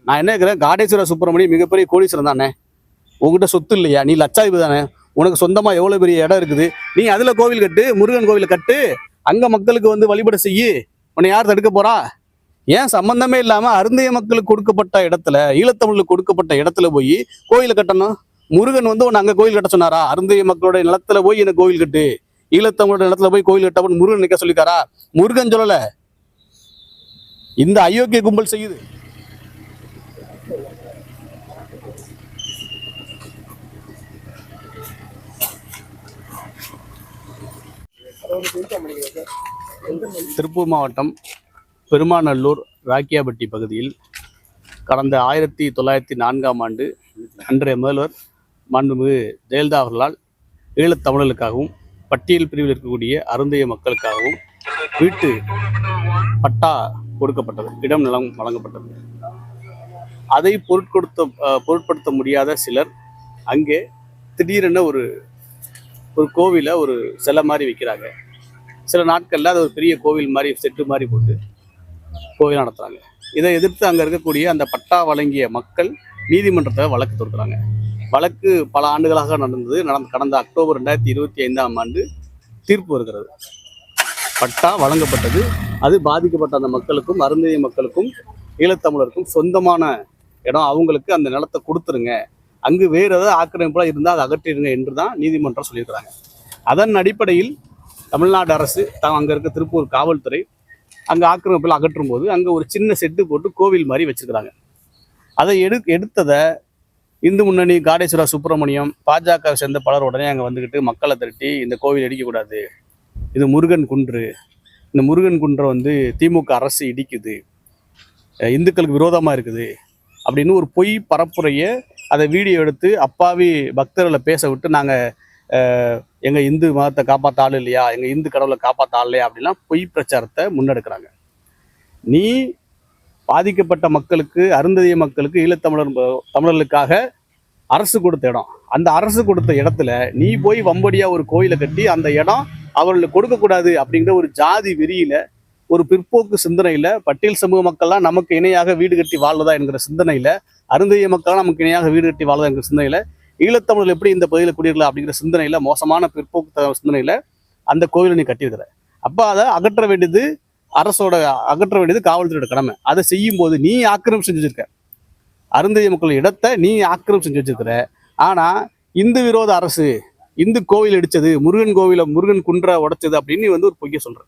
நான் என்ன கேட்குறேன், காடேஸ்வர சுப்பிரமணியம் மிகப்பெரிய கோடீஸ்வரன் தானே, உங்ககிட்ட சொத்து இல்லையா, நீ லட்சாதிபதி தானே, உனக்கு சொந்தமா எவ்வளவு பெரிய இடம் இருக்குது, நீ அதுல கோவில் கட்டு, முருகன் கோவில கட்டு, அங்க மக்களுக்கு வந்து வழிபட செய்யு, உன்னை யார் தடுக்க போறா? ஏன் சம்பந்தமே இல்லாம அருந்தைய மக்களுக்கு கொடுக்கப்பட்ட இடத்துல, ஈழத்தமிழுக்கு கொடுக்கப்பட்ட இடத்துல போய் கோயில கட்டணும்? முருகன் வந்து உன்னை அங்க கோயில் கட்ட சொன்னாரா? அருந்தைய மக்களோட நிலத்துல போய் எனக்கு கோவில் கட்டு, ஈழத்தமிழோட நிலத்துல போய் கோயில் கட்ட முருகன் நிக்க சொல்லிக்காரா? முருகன் சொல்லல, இந்த அயோக்கிய கும்பல் செய்யுது. திருப்பூர் மாவட்டம் பெருமாநல்லூர் ராக்கியாபட்டி பகுதியில் கடந்த 1904ஆம் ஆண்டு அன்றைய முதல்வர் மாண்புமிகு ஜெயலலிதா அவர்களால் ஈழத்தமிழர்களுக்காகவும் பட்டியல் பிரிவில் இருக்கக்கூடிய அருந்தைய மக்களுக்காகவும் வீட்டு பட்டா கொடுக்கப்பட்டது, இடம் நிலம் வழங்கப்பட்டது. அதை பொருட்படுத்த முடியாத சிலர் அங்கே திடீரென ஒரு கோவிலை ஒரு சிலை மாதிரி வைக்கிறாங்க. சில நாட்களில் அது ஒரு பெரிய கோவில் மாதிரி செட்டு மாதிரி போட்டு கோவில் நடத்துகிறாங்க. இதை எதிர்த்து அங்கே இருக்கக்கூடிய அந்த பட்டா வழங்கிய மக்கள் நீதிமன்றத்தை வழக்கு தொடுக்கிறாங்க. வழக்கு பல ஆண்டுகளாக கடந்த அக்டோபர் 2025ஆம் ஆண்டு தீர்ப்பு வருகிறது. பட்டா வழங்கப்பட்டது. அது பாதிக்கப்பட்ட அந்த மக்களுக்கும் அருந்தைய மக்களுக்கும் ஈழத்தமிழருக்கும் சொந்தமான இடம், அவங்களுக்கு அந்த நிலத்தை கொடுத்துருங்க, அங்கு வேறு ஏதாவது ஆக்கிரமிப்புலாம் இருந்தால் அதை அகற்றிடுங்க என்று தான் நீதிமன்றம் சொல்லியிருக்கிறாங்க. அதன் அடிப்படையில் தமிழ்நாடு அரசு அங்கே இருக்க திருப்பூர் காவல்துறை அங்கே ஆக்கிரமிப்பில் அகற்றும் போது அங்கே ஒரு சின்ன செட்டு போட்டு கோவில் மாதிரி வச்சுருக்கிறாங்க. அதை எடுத்ததை இந்து முன்னணி, காடேஸ்வர சுப்பிரமணியம், பாஜகவை சேர்ந்த பலர் உடனே அங்கே வந்துக்கிட்டு மக்களை திரட்டி இந்த கோவில் இடிக்கக்கூடாது, இது முருகன் குன்று, இந்த முருகன் குன்றை வந்து திமுக அரசு இடிக்குது, இந்துக்களுக்கு விரோதமாக இருக்குது அப்படின்னு ஒரு பொய் பரப்புரையை அதை வீடியோ எடுத்து அப்பாவி பக்தர்களை பேச விட்டு நாங்கள் எங்கள் இந்து மதத்தை காப்பாற்ற ஆள் இல்லையா, எங்கள் இந்து கடவுளை காப்பாற்ற ஆள் இல்லையா அப்படிலாம் பொய் பிரச்சாரத்தை முன்னெடுக்கிறாங்க. நீ பாதிக்கப்பட்ட மக்களுக்கு, அருந்ததிய மக்களுக்கு, தமிழர்களுக்காக அரசு கொடுத்த இடம், அந்த அரசு கொடுத்த இடத்துல நீ போய் வம்படியாக ஒரு கோயிலை கட்டி அந்த இடம் அவர்களுக்கு கொடுக்கக்கூடாது அப்படிங்கிற ஒரு ஜாதி வெறியில, ஒரு பிற்போக்கு சிந்தனையில, பட்டியல் சமூக மக்கள்லாம் நமக்கு இணையாக வீடு கட்டி வாழ்வதா என்கிற சிந்தனையில, அருந்தைய மக்கள்லாம் நமக்கு இணையாக வீடு கட்டி வாழ்வதா என்கிற சிந்தனையில, ஈழத்தமிழர்கள் எப்படி இந்த பகுதியில் குடியிருக்கலாம் அப்படிங்கிற சிந்தனையில, மோசமான பிற்போக்கு சிந்தனையில அந்த கோவிலை நீ கட்டியிருக்கிற. அப்போ அதை அகற்ற வேண்டியது காவல்துறையோட கடமை. அதை செய்யும் போது நீ ஆக்கிரமிப்பு செஞ்சு வச்சிருக்க, அருந்தைய மக்கள் இடத்தை நீ ஆக்கிரமிப்பு செஞ்சு வச்சிருக்கிற. ஆனா இந்து விரோத அரசு இந்து கோவில் அடிச்சது, முருகன் குன்றை உடைச்சது அப்படின்னு வந்து ஒரு பொய்ய சொல்ற.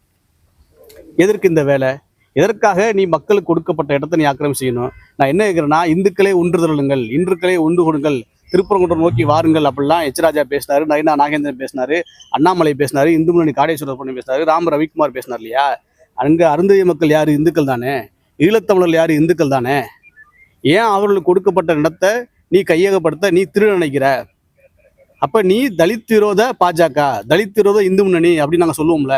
எதற்கு இந்த வேலை? எதற்காக நீ மக்களுக்கு கொடுக்கப்பட்ட இடத்தை நீ ஆக்கிரமிப்பு செய்யணும்? நான் என்ன கேட்குறேன்னா, இந்துக்களே ஒன்று திரளுங்கள், இன்றுக்களே ஒன்று கொடுங்கள், திருப்பரங்குன்றம் நோக்கி வாருங்கள் அப்படிலாம் ராஜா பேசினாரு, நயினா நாகேந்திரன் பேசினாரு, அண்ணாமலை பேசினாரு, இந்து முன்னணி காடேஸ்வர பேசினாரு, ராம ரவிக்குமார் பேசினார் இல்லையா? அங்கே அருந்தைய மக்கள் யாரு? இந்துக்கள் தானே. ஈழத்தமிழர்கள் யாரு? இந்துக்கள் தானே. ஏன் அவர்களுக்கு கொடுக்கப்பட்ட இடத்தை நீ கையகப்படுத்த நீ திரு நினைக்கிற? அப்ப நீ தலித் விரோத பாஜக, தலித் விரோத இந்து முன்னணி அப்படின்னு நாங்கள் சொல்லுவோம்ல.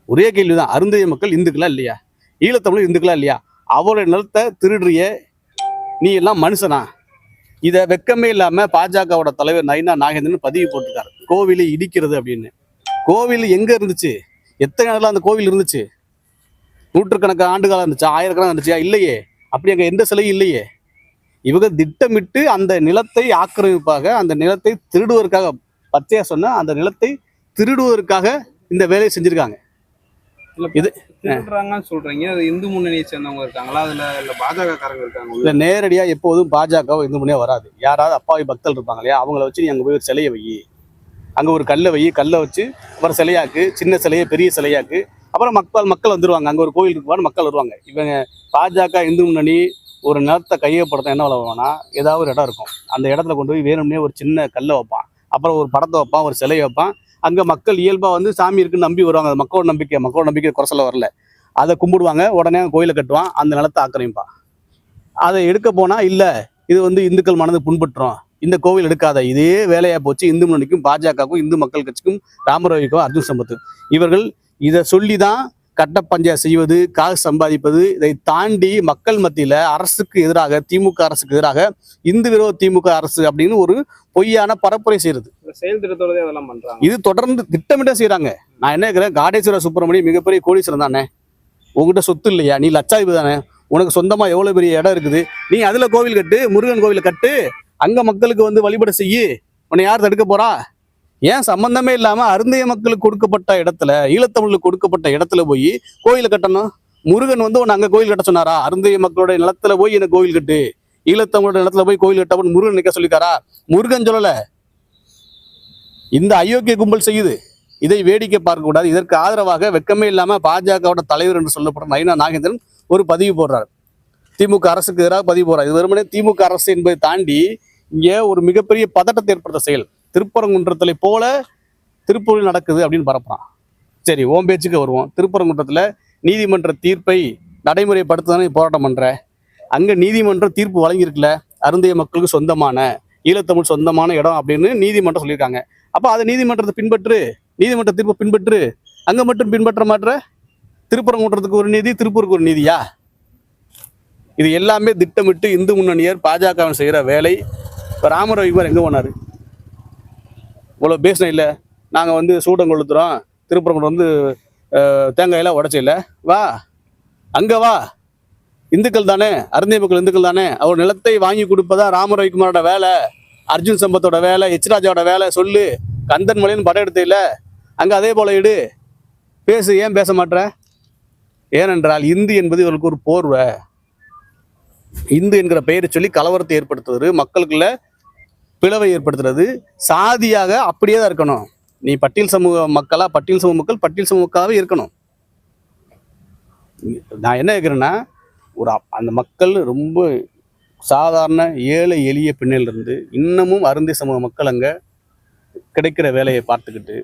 ஒரே கேள்விதான், அருந்தைய மக்கள் இந்துக்களா இல்லையா? ஈழத்தமிழர் இந்துக்களா இல்லையா? அவருடைய நிலத்தை திருடுறிய நீ எல்லாம் மனுஷனா? இதை வெக்கமே இல்லாம பாஜகவோட தலைவர் நயினா நாகேந்திரன் பதிவு போட்டிருக்காரு, கோவிலை இடிக்கிறது அப்படின்னு. கோவில் எங்க இருந்துச்சு? எத்தனை நாள் அந்த கோவில் இருந்துச்சு? நூற்றுக்கணக்கான ஆண்டுகாலம் இருந்துச்சா? ஆயிரக்கணக்காக இருந்துச்சா? இல்லையே. அப்படி அங்கே எந்த சிலையும் இல்லையே. இவங்க திட்டமிட்டு அந்த நிலத்தை ஆக்கிரமிப்பாக, அந்த நிலத்தை திருடுவதற்காக, பச்சையா சொன்னா அந்த நிலத்தை திருடுவதற்காக இந்த வேலையை செஞ்சிருக்காங்க. இது சொல்றீங்க, அது இந்து முன்னணியை சேர்ந்தவங்க இருக்காங்களா, அதுல இல்ல பாஜக காரங்க இருக்காங்க? இல்ல, நேரடியா எப்போதும் பாஜக இந்து முன்னணியா வராது. யாராவது அப்பாவி பக்தர்கள் இருப்பாங்க இல்லையா, அவங்கள வச்சு நீ அங்க போய் ஒரு சிலையை வை, அங்க ஒரு கல்லை வச்சு அப்புறம் சிலையாக்கு, சின்ன சிலையை பெரிய சிலையாக்கு, அப்புறம் மக்கள் வந்துருவாங்க. அங்க ஒரு கோயில் இருக்குவான்னு மக்கள் வருவாங்க. இவங்க பாஜக இந்து முன்னணி ஒரு நிலத்தை கையப்படுத்த என்ன வளர்வானா, ஏதாவது ஒரு இடம் இருக்கும், அந்த இடத்துல கொண்டு போய் வேணும்னே ஒரு சின்ன கல்லை வைப்பான், அப்புறம் ஒரு படத்தை வைப்பான், ஒரு சிலையை வைப்பான். அங்க மக்கள் இயல்பா வந்து சாமி இருக்குன்னு நம்பி வருவாங்க. அது மக்களோட நம்பிக்கை குறை சொல்ல வரல. அதை கும்பிடுவாங்க, உடனே கோயிலை கட்டுவான், அந்த நிலத்தை ஆக்கிரமிப்பான். அதை எடுக்க போனா இல்ல, இது வந்து இந்துக்கள் மனது புண்பற்றுறோம், இந்த கோவில் எடுக்காத. இதே வேலையா போச்சு இந்து முன்னணிக்கும், பாஜகவுக்கும், இந்து மக்கள் கட்சிக்கும், ராமரவிக்கும், அர்ஜுன் சம்பத்துக்கும். இவர்கள் இதை சொல்லிதான் கட்ட பஞ்சாயத்து செய்வது, காசு சம்பாதிப்பது. இதை தாண்டி மக்கள் மத்தியில அரசுக்கு எதிராக, திமுக அரசுக்கு எதிராக இந்து விரோத திமுக அரசு அப்படின்னு ஒரு பொய்யான பரப்புரை செய்யறது. செயல் திட்டத்தோட அதெல்லாம் பண்றாங்க. இது தொடர்ந்து திட்டமிட்ட செய்யறாங்க. நான் என்ன கேட்கிறேன், காடேஸ்வர சுப்பிரமணியம் மிகப்பெரிய கோடீஸ்வரன் தானே, உங்ககிட்ட சொத்து இல்லையா, நீ லட்சாதிபதி தானே, உனக்கு சொந்தமா எவ்வளவு பெரிய இடம் இருக்குது, நீ அதுல கோவில் கட்டு, முருகன் கோவில கட்டு, அங்க மக்களுக்கு வந்து வழிபட செய்யு, உன்னை யார் தடுக்க போறா? ஏன் சம்பந்தமே இல்லாம அருந்தைய மக்களுக்கு கொடுக்கப்பட்ட இடத்துல, ஈழத்தமிழுக்கு கொடுக்கப்பட்ட இடத்துல போய் கோயிலை கட்டணும்? முருகன் வந்து உன்னை அங்க கோயில் கட்ட சொன்னாரா? அருந்தைய மக்களோட நிலத்துல போய் எனக்கு கோவில் கட்டு, ஈழத்தமிழோட நிலத்துல போய் கோயில் கட்டப்பன்னு முருகன் நிக்க சொல்லிக்காரா? முருகன் சொல்லல, இந்த அயோக்கிய கும்பல் செய்யுது. இதை வேடிக்கை பார்க்க கூடாது. இதற்கு ஆதரவாக வெக்கமே இல்லாம பாஜகவோட தலைவர் என்று சொல்லப்பட்ட நயினா நாகேந்திரன் ஒரு பதிவு போடுறார். திமுக அரசுக்கு எதிராக பதிவு போடுறார். இது வெறுமனே திமுக அரசு என்பதை தாண்டி இங்க ஒரு மிகப்பெரிய பதட்டத்தை ஏற்படுத்த செயல். திருப்பரங்குன்றத்திலே போல திருப்பூரில் நடக்குது அப்படின்னு பரப்புறான். சரி, ஓம் பேச்சுக்கு வருவோம். திருப்பரங்குன்றத்துல நீதிமன்ற தீர்ப்பை நடைமுறைப்படுத்தானே போராட்டம் பண்ற. அங்க நீதிமன்ற தீர்ப்பு வழங்கியிருக்குல்ல, அருந்தைய மக்களுக்கு சொந்தமான, ஈழத்தமிழ் சொந்தமான இடம் அப்படின்னு நீதிமன்றம் சொல்லியிருக்காங்க. அப்ப அதை நீதிமன்றத்தை பின்பற்று, நீதிமன்ற தீர்ப்பை பின்பற்று. அங்க மட்டும் பின்பற்ற மாற்ற, திருப்பரங்குன்றத்துக்கு ஒரு நீதி, திருப்பூருக்கு ஒரு நீதியா? இது எல்லாமே திட்டமிட்டு இந்து முன்னணியர் பாஜக செய்யற வேலை. இப்ப ராம ரவிக்குமார் எங்க போனாரு? இவ்வளவு பேசின இல்லை, நாங்க வந்து சூடம் கொளுத்துறோம், திருப்பரங்குன்றம் வந்து தேங்காயெல்லாம் உடைச்ச இல்லை, வா அங்க வா, இந்துக்கள் தானே, அருந்தைய மக்கள் இந்துக்கள் தானே, அவர் நிலத்தை வாங்கி கொடுப்பதா ராம ரவிக்குமாரோட வேலை, அர்ஜுன் சம்பத்தோட வேலை, எச் ராஜாவோட வேலை. சொல்லு, கந்தன் மலைன்னு படம் எடுத்த இல்ல, அங்க அதே போல இடு, பேசு. ஏன் பேச மாட்ற? ஏனென்றால் இந்து என்பது இவர்களுக்கு ஒரு போர்வை. இந்து என்கிற பெயரை சொல்லி கலவரத்தை ஏற்படுத்துவது, மக்களுக்குள்ள பிளவை ஏற்படுத்துறது, சாதியாக அப்படியே தான் இருக்கணும். நீ பட்டியல் சமூக மக்களா, பட்டியல் சமூக மக்கள் பட்டியல் சமூக மக்களாகவே இருக்கணும். நான் என்ன கேட்குறேன்னா, அந்த மக்கள் ரொம்ப சாதாரண ஏழை எளிய பின்னிலிருந்து இன்னமும் அருந்தி சமூக மக்கள் அங்கே கிடைக்கிற வேலையை பார்த்துக்கிட்டு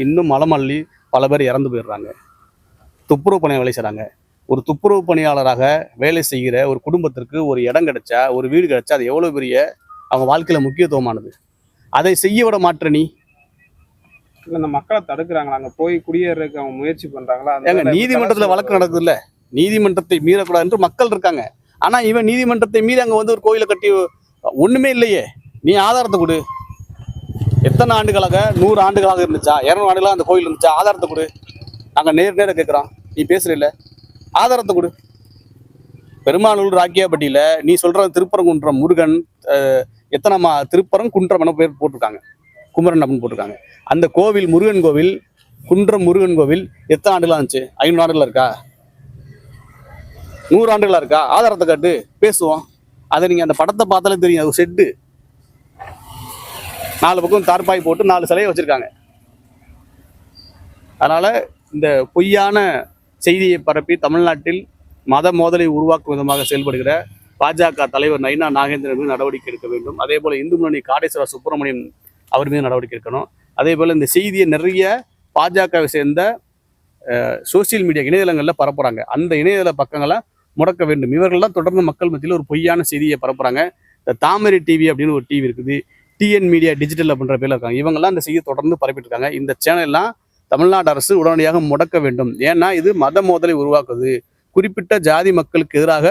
இன்னும் மலமல்லி பல பேர் இறந்து போயிடுறாங்க. துப்புரவு பணி வேலை செய்கிறாங்க. ஒரு துப்புரவு பணியாளராக வேலை செய்கிற ஒரு குடும்பத்திற்கு ஒரு இடம் கிடைச்சா, ஒரு வீடு கிடைச்சா, அது எவ்வளோ பெரிய அவங்க வாழ்க்கையில முக்கியத்துவமானது. அதை செய்ய விட மாற்ற நீ. இல்லை, இந்த மக்களை தடுக்கிறாங்களா? அங்கே போய் குடியேறதுக்கு அவங்க முயற்சி பண்றாங்களா? ஏங்க, நீதிமன்றத்தில் வழக்கு நடக்குது இல்ல, நீதிமன்றத்தை மீறக்கூடாது என்று மக்கள் இருக்காங்க. ஆனா இவன் நீதிமன்றத்தை மீறி அங்க வந்து ஒரு கோயிலை கட்டி ஒண்ணுமே இல்லையே. நீ ஆதாரத்தை கொடு. எத்தனை ஆண்டுகளாக, 100 ஆண்டுகளாக இருந்துச்சா, 200 ஆண்டுகளாக அந்த கோயில் இருந்துச்சா? ஆதாரத்தை கொடு. நாங்க நேர கேட்குறோம், நீ பேசுறில்ல, ஆதாரத்தை கொடு. பெருமானூர் ராக்கியாபட்டியில நீ சொல்ற திருப்பரங்குன்றம் முருகன் எத்தனை திருப்பரங்குன்றம் என பேர் போட்டிருக்காங்க, குமரன் அப்படின்னு போட்டிருக்காங்க. அந்த கோவில், முருகன் கோவில், குன்றம் முருகன் கோவில் எத்தனை ஆண்டுகளா இருந்துச்சு? 500 ஆண்டுகளா இருக்கா? 100 ஆண்டுகளா இருக்கா? ஆதாரத்தை காட்டு, பேசுவோம். அதை நீங்க அந்த படத்தை பார்த்தாலே தெரியும். அது செட்டு, 4 பக்கம் தார்பாய் போட்டு 4 சிலையை வச்சிருக்காங்க. அதனால இந்த பொய்யான செய்தியை பரப்பி தமிழ்நாட்டில் மத மோதலை உருவாக்கும் விதமாக செயல்படுகிற பாஜக தலைவர் நயினா நாகேந்திரன் மீது நடவடிக்கை எடுக்க வேண்டும். அதே போல இந்து முன்னணி காடேஸ்வர சுப்பிரமணியன் அவர் மீது நடவடிக்கை எடுக்கணும். அதே போல இந்த செய்தியை நிறைய பாஜகவை சேர்ந்த சோசியல் மீடியா இணையதளங்களில் பரப்புறாங்க. அந்த இணையதள பக்கங்களை முடக்க வேண்டும். இவர்கள்லாம் தொடர்ந்து மக்கள் மத்தியில் ஒரு பொய்யான செய்தியை பரப்புறாங்க. இந்த தாமரை டிவி அப்படின்னு ஒரு டிவி இருக்குது, டிஎன் மீடியா டிஜிட்டல் அப்படின்ற பேர்ல இருக்காங்க. இவங்கெல்லாம் இந்த செய்தியை தொடர்ந்து பரப்பிட்டு இருக்காங்க. இந்த சேனல்லாம் தமிழ்நாடு அரசு உடனடியாக முடக்க வேண்டும். ஏன்னா இது மத மோதலை உருவாக்குது. குறிப்பிட்ட ஜாதி மக்களுக்கு எதிராக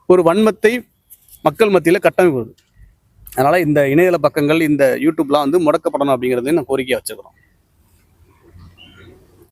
ஒரு வன்மத்தை மக்கள் மத்தியில் கட்டமைப்புது. அதனால இந்த இணையதள பக்கங்கள், இந்த யூடியூப்லாம் வந்து முடக்கப்படணும் அப்படிங்கிறது நான் கோரிக்கையை வச்சுக்கிறோம்.